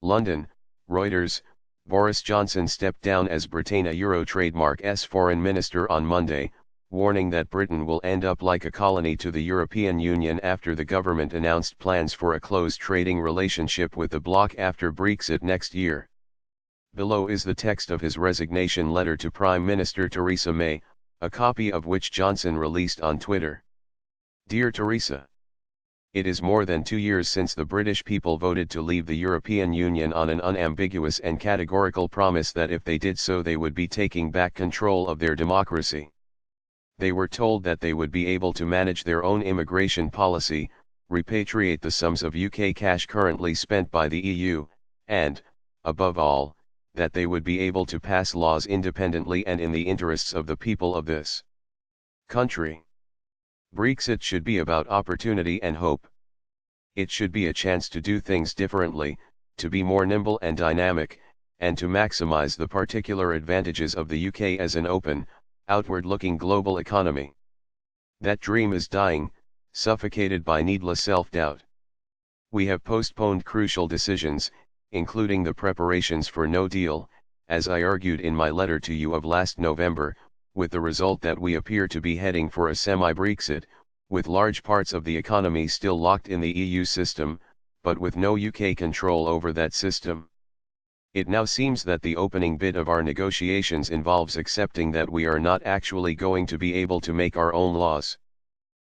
London, Reuters. Boris Johnson stepped down as Britannia Euro trademark's foreign minister on Monday, warning that Britain will end up like a colony to the European Union after the government announced plans for a close trading relationship with the bloc after Brexit next year. Below is the text of his resignation letter to Prime Minister Theresa May, a copy of which Johnson released on Twitter. Dear Theresa, it is more than 2 years since the British people voted to leave the European Union on an unambiguous and categorical promise that if they did so they would be taking back control of their democracy. They were told that they would be able to manage their own immigration policy, repatriate the sums of UK cash currently spent by the EU, and, above all, that they would be able to pass laws independently and in the interests of the people of this country. Brexit should be about opportunity and hope. It should be a chance to do things differently, to be more nimble and dynamic, and to maximize the particular advantages of the UK as an open, outward-looking global economy. That dream is dying, suffocated by needless self-doubt. We have postponed crucial decisions, including the preparations for no deal, as I argued in my letter to you of last November, with the result that we appear to be heading for a semi-Brexit, with large parts of the economy still locked in the EU system, but with no UK control over that system. It now seems that the opening bit of our negotiations involves accepting that we are not actually going to be able to make our own laws.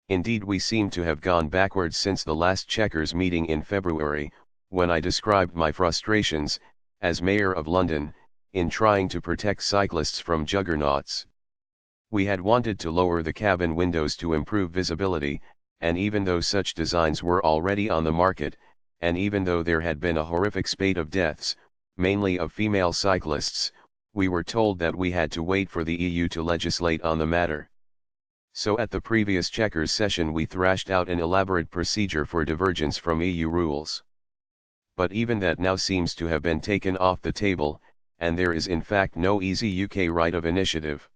Indeed, we seem to have gone backwards since the last Chequers meeting in February, when I described my frustrations, as Mayor of London, in trying to protect cyclists from juggernauts. We had wanted to lower the cabin windows to improve visibility, and even though such designs were already on the market, and even though there had been a horrific spate of deaths, mainly of female cyclists, we were told that we had to wait for the EU to legislate on the matter. So at the previous Chequers session we thrashed out an elaborate procedure for divergence from EU rules. But even that now seems to have been taken off the table, and there is in fact no easy UK right of initiative.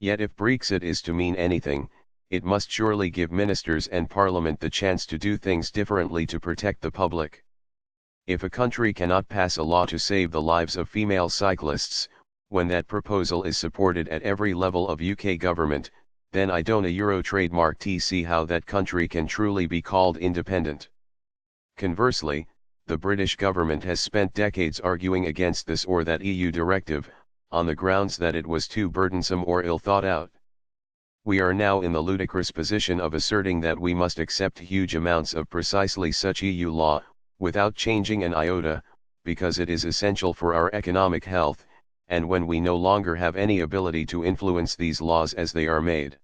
Yet if Brexit is to mean anything, it must surely give ministers and Parliament the chance to do things differently to protect the public. If a country cannot pass a law to save the lives of female cyclists, when that proposal is supported at every level of UK government, then I don't a Euro trademark see how that country can truly be called independent. Conversely, the British government has spent decades arguing against this or that EU directive, on the grounds that it was too burdensome or ill thought out. We are now in the ludicrous position of asserting that we must accept huge amounts of precisely such EU law, without changing an iota, because it is essential for our economic health, and when we no longer have any ability to influence these laws as they are made.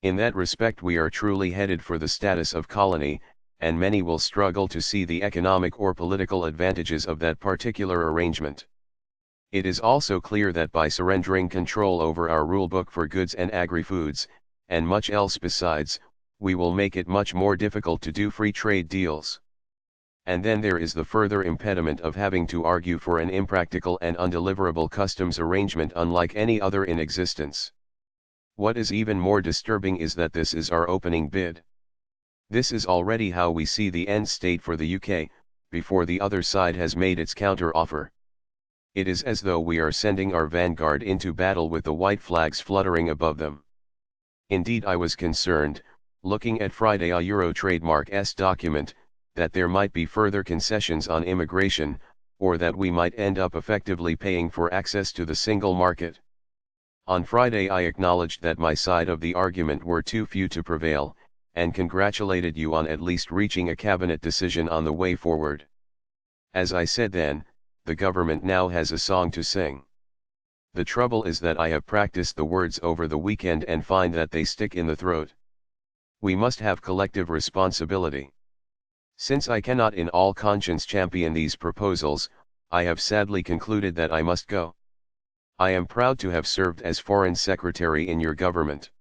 In that respect we are truly headed for the status of colony, and many will struggle to see the economic or political advantages of that particular arrangement. It is also clear that by surrendering control over our rulebook for goods and agri-foods, and much else besides, we will make it much more difficult to do free trade deals. And then there is the further impediment of having to argue for an impractical and undeliverable customs arrangement unlike any other in existence. What is even more disturbing is that this is our opening bid. This is already how we see the end state for the UK, before the other side has made its counter-offer. It is as though we are sending our vanguard into battle with the white flags fluttering above them. Indeed, I was concerned, looking at Friday a Euro trademark's document, that there might be further concessions on immigration, or that we might end up effectively paying for access to the single market. On Friday I acknowledged that my side of the argument were too few to prevail, and congratulated you on at least reaching a cabinet decision on the way forward. As I said then, the government now has a song to sing. The trouble is that I have practiced the words over the weekend and find that they stick in the throat. We must have collective responsibility. Since I cannot in all conscience champion these proposals, I have sadly concluded that I must go. I am proud to have served as Foreign Secretary in your government.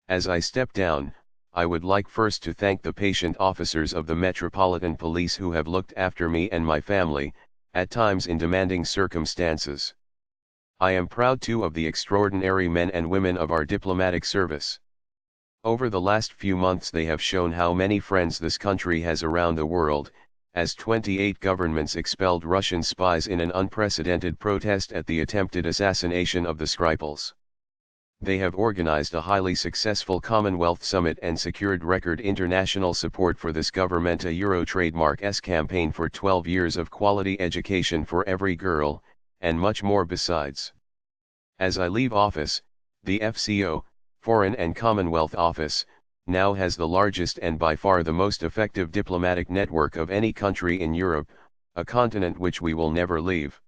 As I step down, I would like first to thank the patient officers of the Metropolitan Police who have looked after me and my family, at times in demanding circumstances. I am proud too of the extraordinary men and women of our diplomatic service. Over the last few months they have shown how many friends this country has around the world, as 28 governments expelled Russian spies in an unprecedented protest at the attempted assassination of the Skripals. They have organized a highly successful Commonwealth summit and secured record international support for this government, a Euro trademark's campaign for 12 years of quality education for every girl, and much more besides. As I leave office, the FCO, Foreign and Commonwealth Office, now has the largest and by far the most effective diplomatic network of any country in Europe, a continent which we will never leave.